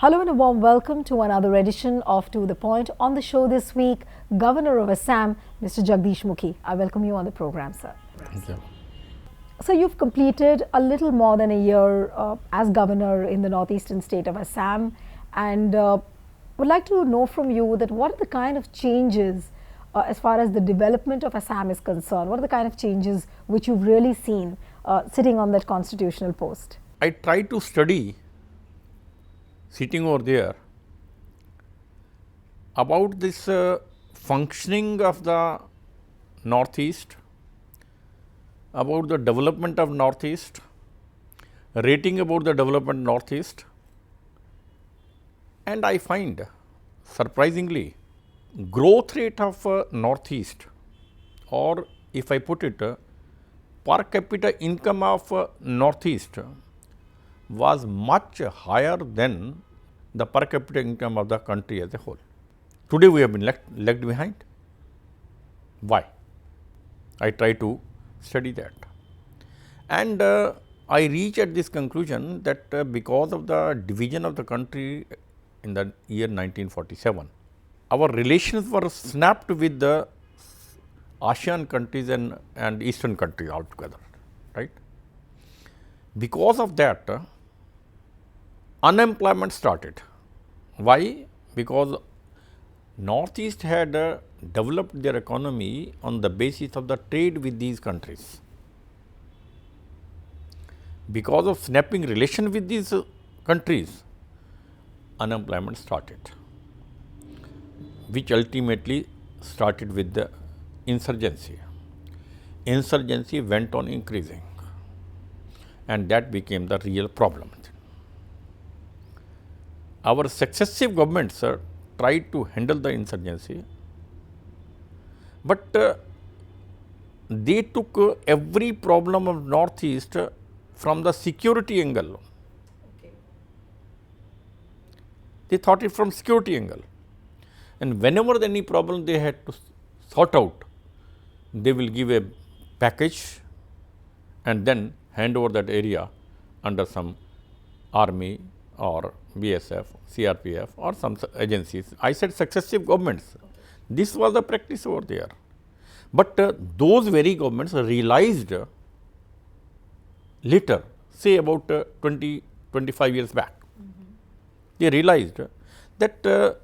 Hello and a warm welcome to another edition of To The Point. On the show this week, Governor of Assam, Mr. Jagdish Mukhi. I welcome you on the program, sir. Thank you. So you've completed a little more than a year as governor in the northeastern state of Assam, and would like to know from you that what are the kind of changes as far as the development of Assam is concerned? What are the kind of changes which you've really seen sitting on that constitutional post? I try to study, sitting over there, about this functioning of the Northeast, about the development of Northeast, rating about the development Northeast, and I find surprisingly growth rate of Northeast, or if I put it, per capita income of Northeast was much higher than the per capita income of the country as a whole. Today we have been lagged behind. Why? I try to study that. And I reach at this conclusion that because of the division of the country in the year 1947, our relations were snapped with the ASEAN countries and Eastern countries altogether, right? Because of that, unemployment started. Why? Because Northeast had developed their economy on the basis of the trade with these countries. Because of snapping relation with these countries, unemployment started, which ultimately started with the insurgency. Insurgency went on increasing, and that became the real problem. Our successive governments tried to handle the insurgency, but they took every problem of Northeast from the security angle. Okay. They thought it from security angle, and whenever any problem they had to sort out, they will give a package and then hand over that area under some army or BSF, CRPF or some agencies. I said successive governments. This was the practice over there. But those very governments realized later, say about 20, 25 years back, they realized that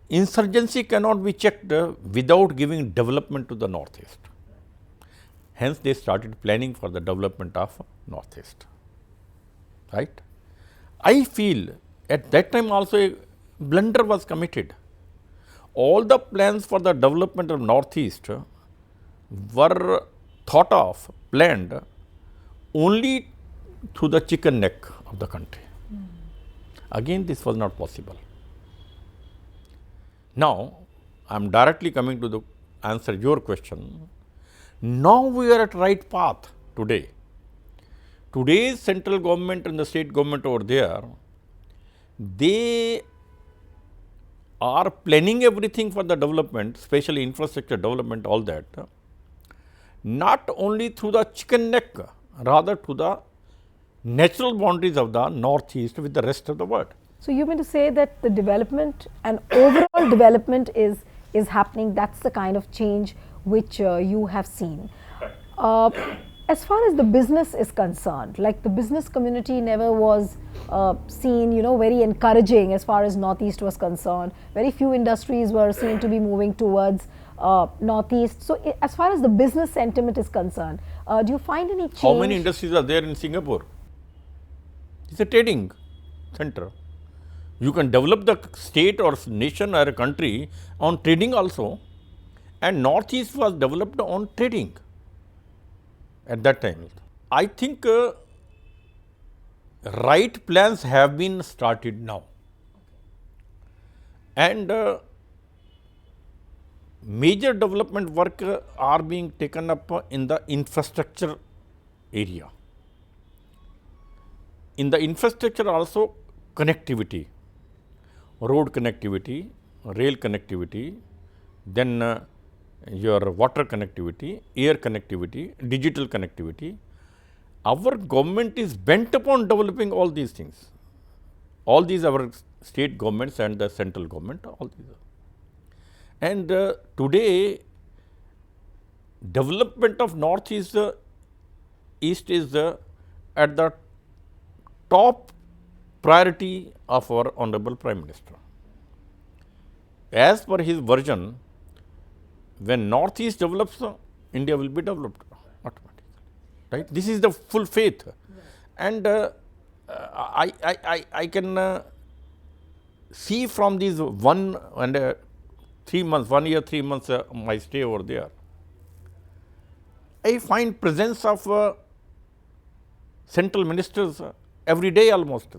insurgency cannot be checked without giving development to the Northeast. Hence, they started planning for the development of Northeast, right? I feel at that time also a blunder was committed. All the plans for the development of Northeast were thought of, planned only through the chicken neck of the country. Again, this was not possible. Now, I am directly coming to the answer your question. Now we are at right path today. Today's central government and the state government over there, they are planning everything for the development, especially infrastructure development, all that, not only through the chicken neck, rather to the natural boundaries of the Northeast with the rest of the world. So you mean to say that the development and overall development is happening? That's the kind of change which you have seen. As far as the business is concerned, like the business community never was seen, very encouraging as far as Northeast was concerned. Very few industries were seen to be moving towards Northeast. So as far as the business sentiment is concerned, do you find any change? How many industries are there in Singapore? It's a trading center. You can develop the state or nation or a country on trading also, and Northeast was developed on trading at that time. I think right plans have been started now, and major development work are being taken up in the infrastructure area. In the infrastructure also, connectivity, road connectivity, rail connectivity, then your water connectivity, air connectivity, digital connectivity. Our government is bent upon developing all these things. All these are our state governments and the central government, all these are. And today, development of Northeast East is at the top priority of our Honorable Prime Minister. As per his version, when Northeast develops, India will be developed automatically. Right? This is the full faith. And I can see from these 1 and 3 months, 1 year, 3 months my stay over there, I find presence of central ministers every day almost.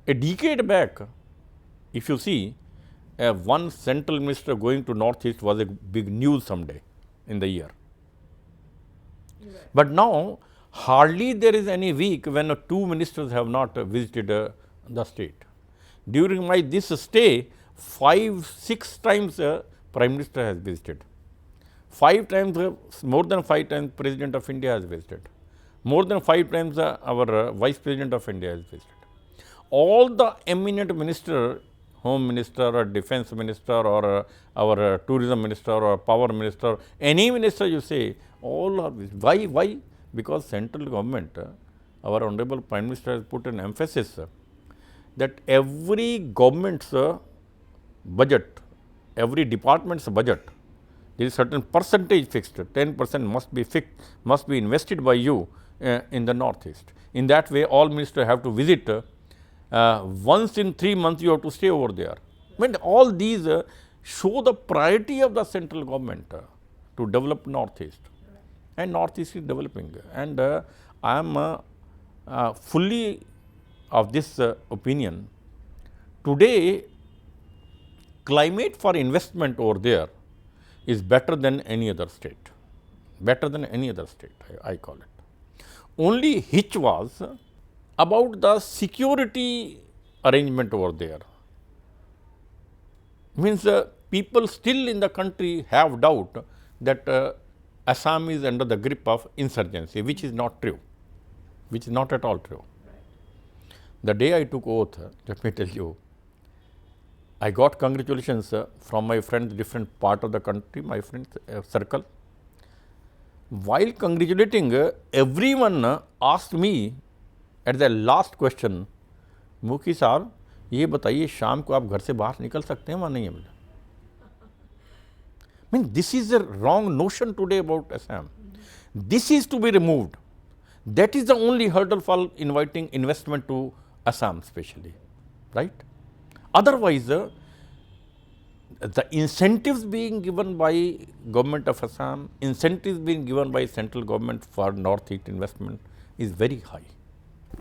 A decade back, if you see, one central minister going to Northeast was a big news someday in the year. But now, hardly there is any week when 2 ministers have not visited the state. During my this stay, 5-6 times Prime Minister has visited. 5 times, more than 5 times President of India has visited. More than 5 times our Vice President of India has visited. All the eminent minister, Home Minister or Defense Minister or our Tourism Minister or Power Minister, any minister you say, all are visited. Why? Because central government, our Honorable Prime Minister has put an emphasis that every government's budget, every department's budget, there is certain percentage fixed, 10% must be invested by you in the Northeast. In that way, all ministers have to visit. Once in 3 months, you have to stay over there. I mean, all these show the priority of the central government to develop Northeast. And Northeast is developing. And I am fully of this opinion. Today, climate for investment over there is better than any other state. Better than any other state, I call it. Only hitch was about the security arrangement over there. Means people still in the country have doubt that Assam is under the grip of insurgency, which is not true, which is not at all true. The day I took oath, let me tell you, I got congratulations from my friends, different part of the country, my friends circle. While congratulating, everyone asked me at the last question, मुखी साहब ये बताइए शाम को आप घर से बाहर निकल सकते हैं वहाँ नहीं है बोले. I mean, this is a wrong notion today about Assam. This is to be removed. That is the only hurdle for inviting investment to Assam especially, right? Otherwise, the incentives being given by government of Assam, incentives being given by central government for Northeast investment is very high.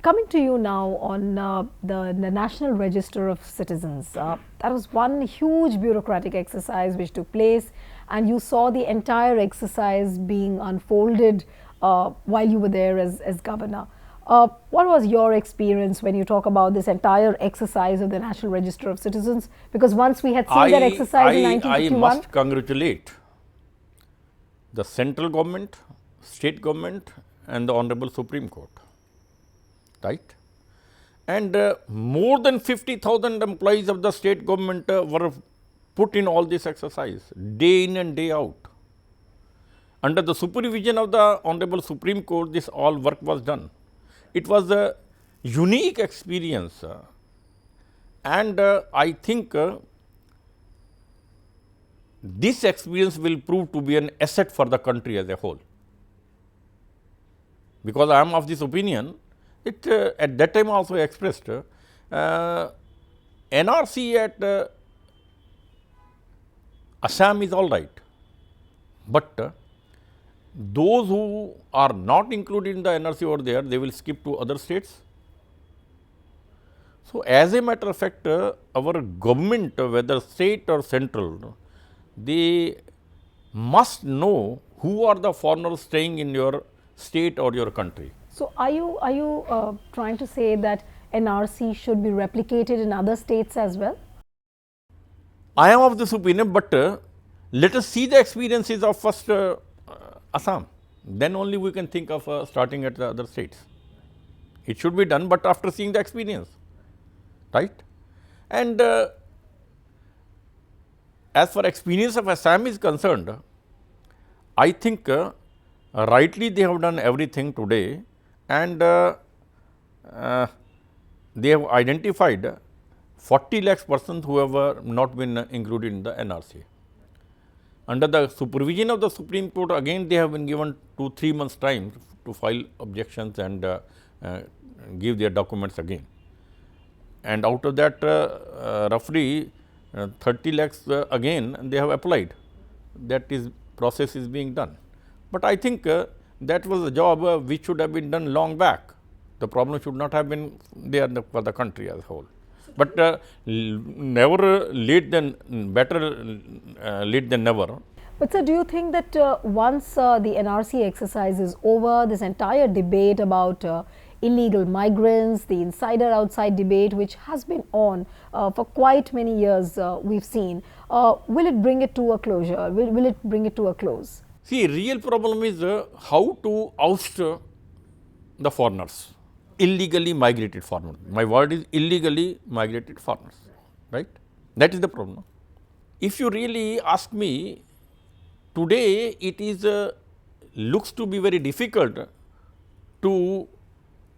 Coming to you now on the National Register of Citizens, that was one huge bureaucratic exercise which took place, and you saw the entire exercise being unfolded while you were there as governor. What was your experience when you talk about this entire exercise of the National Register of Citizens? Because once we had seen that exercise in 1951. I must congratulate the central government, state government and the Honorable Supreme Court, right? And more than 50,000 employees of the state government were put in all this exercise, day in and day out. Under the supervision of the Honorable Supreme Court, this all work was done. It was a unique experience and I think this experience will prove to be an asset for the country as a whole. Because I am of this opinion, at that time also expressed, NRC at Assam is all right, but those who are not included in the NRC over there, they will skip to other states. So, as a matter of fact, our government, whether state or central, they must know who are the foreigners staying in your state or your country. So, are you trying to say that NRC should be replicated in other states as well? I am of this opinion, but let us see the experiences of first Assam. Then only we can think of starting at the other states. It should be done, but after seeing the experience, right? And as far experience of Assam is concerned, I think rightly they have done everything today, and they have identified 40 lakhs persons who have not been included in the NRC. Under the supervision of the Supreme Court, again they have been given 2-3 months time to file objections and give their documents again. And out of that roughly 30 lakhs again they have applied. That is process is being done. But I think that was a job which should have been done long back. The problem should not have been there for the country as a whole. But never late than better late than never. But sir, do you think that once the NRC exercise is over, this entire debate about illegal migrants, the insider-outside debate which has been on for quite many years we've seen, will it bring it to a closure? Will it bring it to a close? See, real problem is how to oust the foreigners, illegally migrated foreigners. My word is illegally migrated foreigners, right? That is the problem. If you really ask me, today it is looks to be very difficult to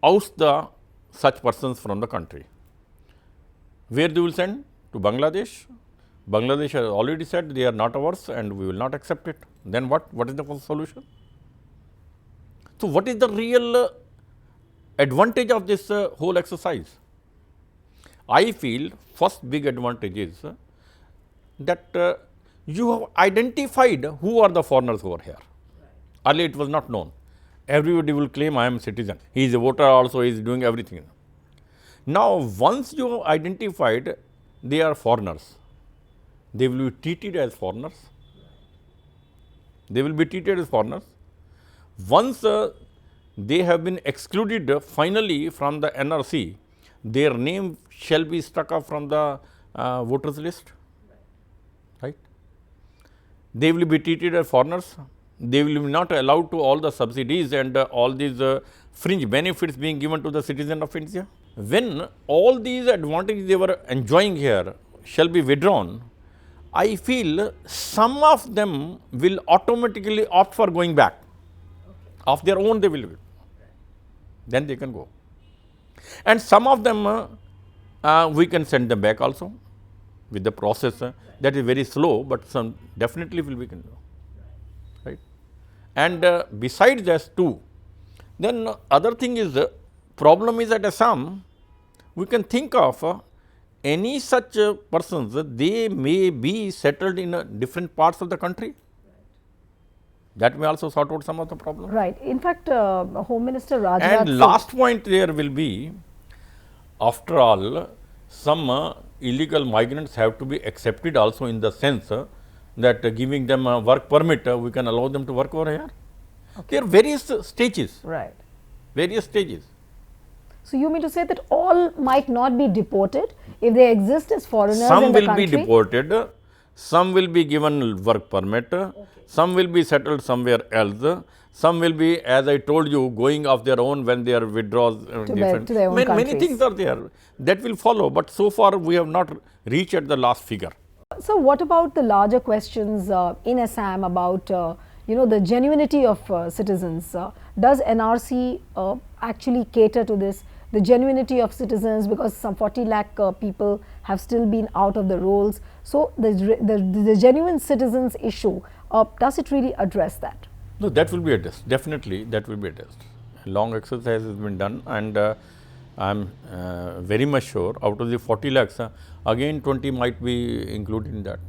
oust the such persons from the country. Where they will send? To Bangladesh. Bangladesh has already said they are not ours and we will not accept it. Then what? What is the solution? So, what is the real advantage of this whole exercise? I feel first big advantage is that you have identified who are the foreigners over here. Earlier it was not known. Everybody will claim I am a citizen. He is a voter also, he is doing everything. Now, once you have identified they are foreigners, they will be treated as foreigners. They will be treated as foreigners. Once they have been excluded finally from the NRC, their name shall be struck off from the voters list, right? They will be treated as foreigners. They will be not allowed to all the subsidies and all these fringe benefits being given to the citizen of India. When all these advantages they were enjoying here shall be withdrawn, I feel some of them will automatically opt for going back. Of their own they will. Then they can go. And some of them we can send them back also with the process that is very slow, but some definitely will we can do. Right? And besides that too, then other thing is problem is at Assam, we can think of any such persons, they may be settled in different parts of the country. That may also sort out some of the problem. Right. In fact, Home Minister Rajnath And last point there will be, after all, some illegal migrants have to be accepted also in the sense that giving them a work permit, we can allow them to work over here. Okay. There are various stages. Right. Various stages. So, you mean to say that all might not be deported if they exist as foreigners Some in the will country? be deported, some will be given work permit, some will be settled somewhere else, some will be, as I told you, going off their own when they are withdraws different. To their own Many countries. things are there that will follow, but so far we have not reached at the last figure. So, what about the larger questions in Assam about the genuinity of citizens? Does NRC actually cater to this? The genuinity of citizens, because some 40 lakh people have still been out of the rolls. So, the genuine citizens issue, does it really address that? No, that will be addressed. Definitely, that will be addressed. Long exercise has been done, and I am very much sure out of the 40 lakhs, again 20 might be included in that.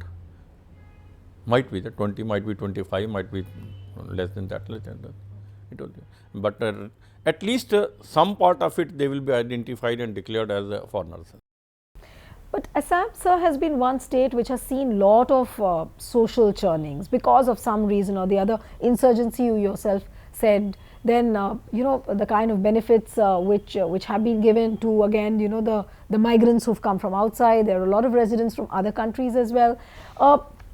Might be that 20, might be 25, might be less than that, It will be. But at least some part of it they will be identified and declared as foreigners. But Assam, sir, has been one state which has seen lot of social churnings because of some reason or the other. Insurgency, you yourself said. Then the kind of benefits which have been given to, again, the migrants who've come from outside. There are a lot of residents from other countries as well.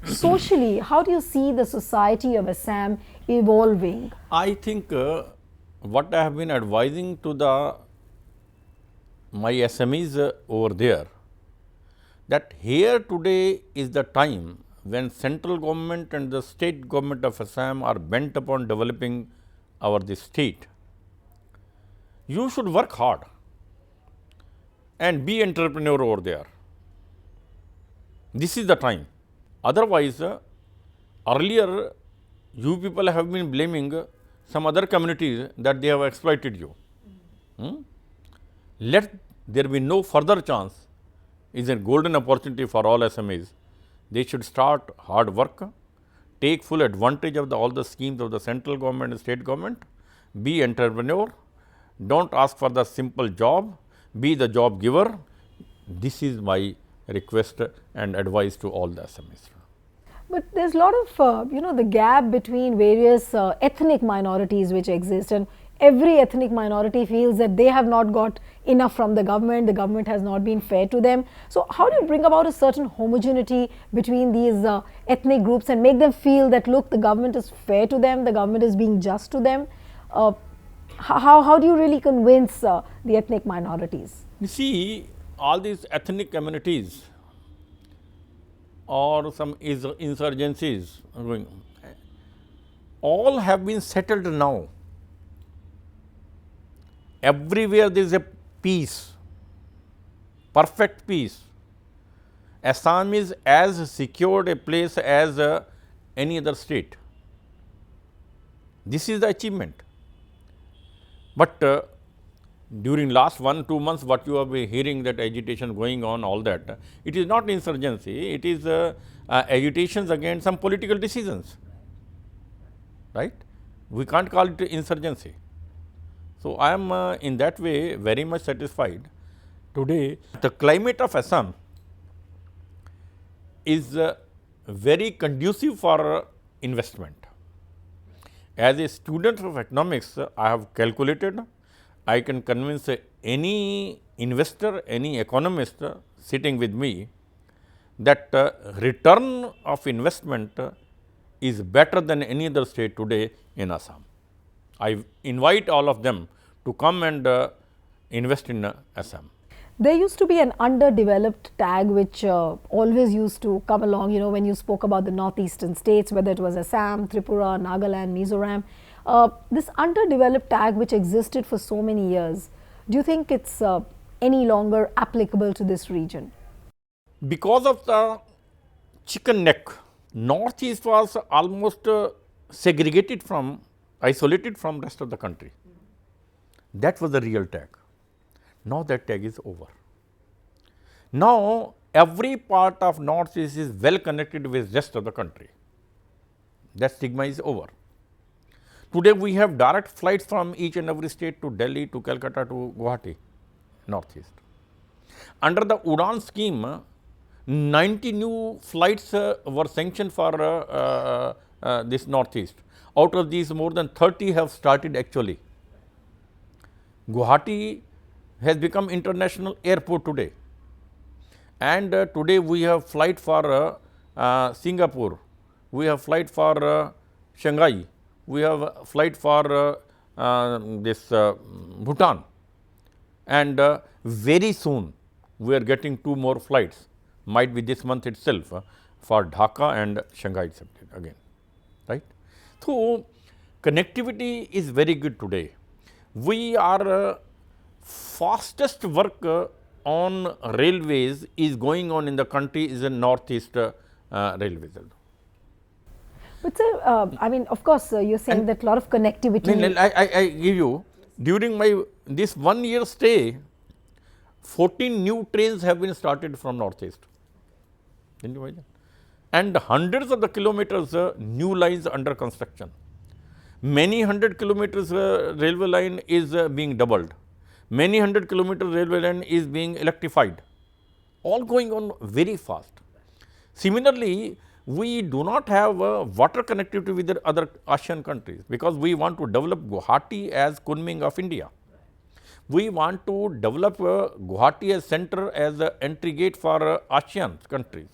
Socially, how do you see the society of Assam evolving? I think what I have been advising to the my SMEs over there, that here today is the time when central government and the state government of Assam are bent upon developing our this state. You should work hard and be entrepreneur over there. This is the time. Otherwise, earlier you people have been blaming some other communities that they have exploited you. Let there be no further chance. Is a golden opportunity for all SMEs. They should start hard work, take full advantage of all the schemes of the central government and state government, be entrepreneur, don't ask for the simple job, be the job giver. This is my request and advice to all the SMEs. But there's a lot of, the gap between various ethnic minorities which exist, and every ethnic minority feels that they have not got enough from the government has not been fair to them. So how do you bring about a certain homogeneity between these ethnic groups and make them feel that, look, the government is fair to them, the government is being just to them? How do you really convince the ethnic minorities? You see, all these ethnic communities or some insurgencies going, all have been settled now. Everywhere there is a peace, perfect peace. Assam is as secured a place as any other state. This is the achievement. But during last 1-2 months, what you have been hearing, that agitation going on, all that, it is not insurgency, it is agitations against some political decisions, right? We can't call it insurgency. So I am in that way very much satisfied. Today, the climate of Assam is very conducive for investment. As a student of economics, I have calculated, I can convince any investor, any economist sitting with me that return of investment is better than any other state today in Assam. I invite all of them to come and invest in Assam. There used to be an underdeveloped tag which always used to come along, when you spoke about the northeastern states, whether it was Assam, Tripura, Nagaland, Mizoram. This underdeveloped tag which existed for so many years, do you think it's any longer applicable to this region? Because of the chicken neck, northeast was almost segregated from, isolated from rest of the country. That was the real tag. Now that tag is over. Now every part of northeast is well connected with rest of the country. That stigma is over. Today we have direct flights from each and every state to Delhi, to Calcutta, to Guwahati, northeast. Under the Udan scheme, 90 new flights were sanctioned for this northeast. Out of these, more than 30 have started actually. Guwahati has become international airport today. And today we have flight for Singapore, we have flight for Shanghai, we have flight for this Bhutan. And very soon we are getting 2 more flights, might be this month itself, for Dhaka and Shanghai again, right. So connectivity is very good today. We are fastest work on railways is going on in the country is in northeast railways. But sir, I mean, of course, you're saying that a lot of connectivity. I give you, during my this 1 year stay, 14 new trains have been started from northeast. Can you imagine? And hundreds of the kilometers new lines under construction. Many 100 kilometers railway line is being doubled. Many 100 kilometers railway line is being electrified. All going on very fast. Similarly, we do not have water connectivity with the other ASEAN countries, because we want to develop Guwahati as Kunming of India. We want to develop Guwahati as center, as an entry gate for ASEAN countries.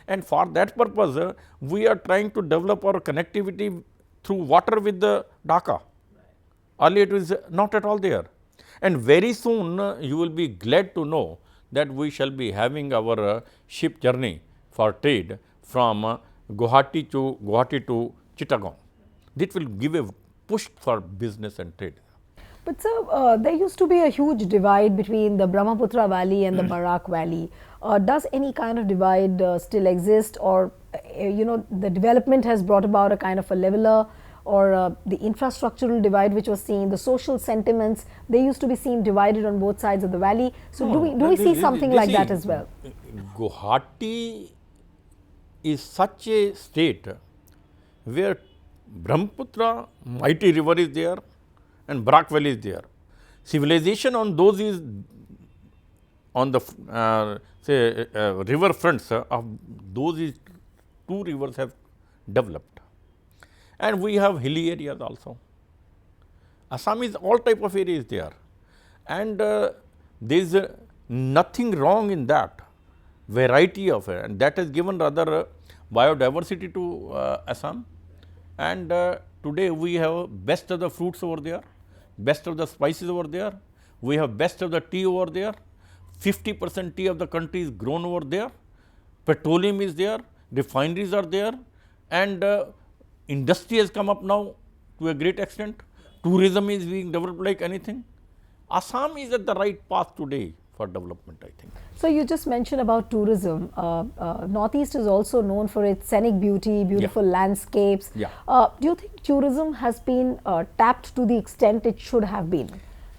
And for that purpose, we are trying to develop our connectivity through water with the Dhaka. Earlier it was not at all there. And very soon you will be glad to know that we shall be having our ship journey for trade from Guwahati to Chittagong. This will give a push for business and trade. But sir, there used to be a huge divide between the Brahmaputra Valley and the Barak Valley. Does any kind of divide still exist, or the development has brought about a kind of a leveler, or the infrastructural divide which was seen, the social sentiments, they used to be seen divided on both sides of the valley. So do we see something like that as well? Guwahati is such a state where Brahmaputra, mighty river is there, and Barak Valley is there. Civilization on those is on the river fronts of those is two rivers have developed, and we have hilly areas also. Assam is all type of areas there, and there is nothing wrong in that variety of it, and that has given rather biodiversity to Assam. And today we have best of the fruits over there, best of the spices over there, we have best of the tea over there. 50% tea of the country is grown over there, petroleum is there, refineries are there, and industry has come up now to a great extent. Tourism is being developed like anything. Assam is at the right path today for development, I think. So you just mentioned about tourism. Northeast is also known for its scenic beauty, beautiful landscapes. Yeah. Do you think tourism has been tapped to the extent it should have been?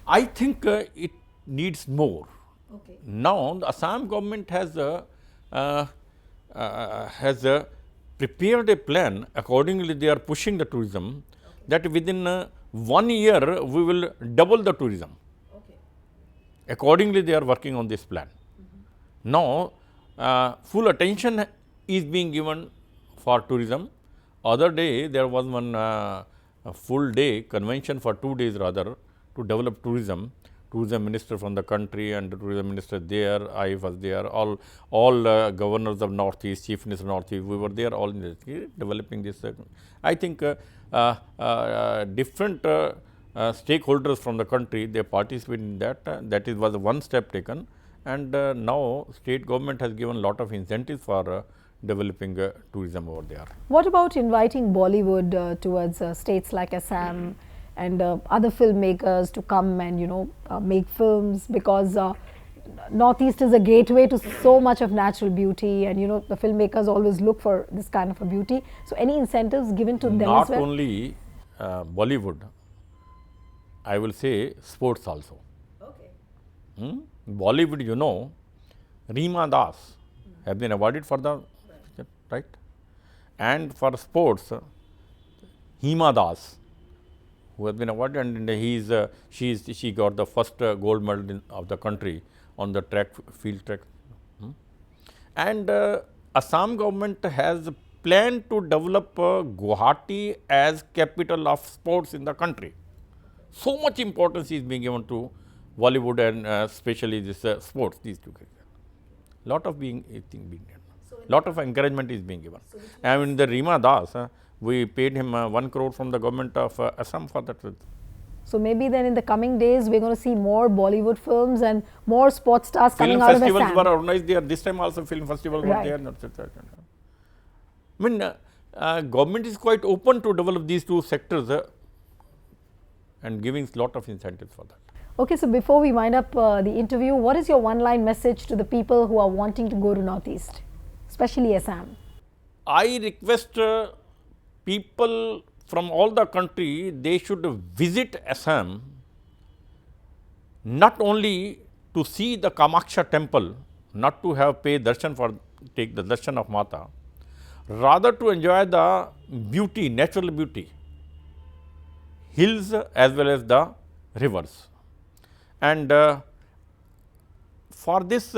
I think it needs more. Okay. Now, the Assam government has prepared a plan. Accordingly, they are pushing the tourism, that within 1 year we will double the tourism. Okay. Accordingly, they are working on this plan. Now, full attention is being given for tourism. Other day, there was one full day convention for 2 days rather to develop tourism. Tourism minister from the country and the tourism minister there, I was there, all governors of Northeast, chief minister of Northeast, we were there all in this, developing this. I think different stakeholders from the country, they participate in that. That was one step taken, and now state government has given a lot of incentives for developing tourism over there. What about inviting Bollywood towards states like Assam and other filmmakers to come and make films, because Northeast is a gateway to so much of natural beauty, and the filmmakers always look for this kind of a beauty. So any incentives given to them as well? Not only Bollywood, I will say sports also. Okay. Bollywood, Reema Das have been awarded for the right, and for sports, Hima Das, who has been awarded, and she got the first gold medal of the country on the field track. And Assam government has planned to develop Guwahati as capital of sports in the country. So much importance is being given to Bollywood and especially this sports, these two. Lot of being done. Lot of encouragement is being given. I mean, the Reema Das, we paid him 1 crore from the government of Assam for that. So maybe then in the coming days we're going to see more Bollywood films and more sports stars coming out of Assam. Film festivals were organized there. This time also film festivals were there. I mean, government is quite open to develop these two sectors and giving lot of incentives for that. Okay, so before we wind up the interview, what is your one-line message to the people who are wanting to go to Northeast, especially Assam? I request people from all the country, they should visit Assam, not only to see the Kamakhya temple, not to have take the darshan of Mata, rather to enjoy the beauty, natural beauty, hills as well as the rivers. And for this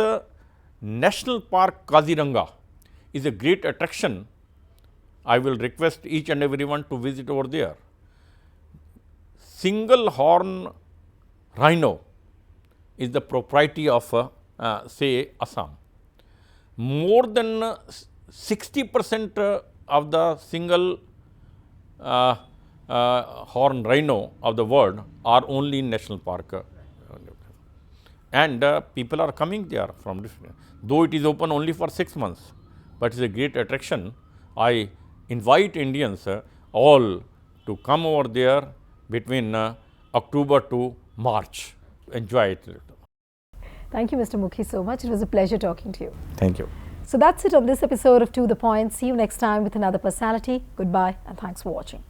National Park Kaziranga is a great attraction. I will request each and everyone to visit over there. Single horn rhino is the property of say Assam. More than 60% of the single horn rhino of the world are only in national park. and people are coming there from different, though it is open only for 6 months, but it's a great attraction. I invite Indians all to come over there between October to March. Enjoy it. Thank you, Mr. Mukhi, so much. It was a pleasure talking to you. Thank you. So that's it on this episode of To The Point. See you next time with another personality. Goodbye and thanks for watching.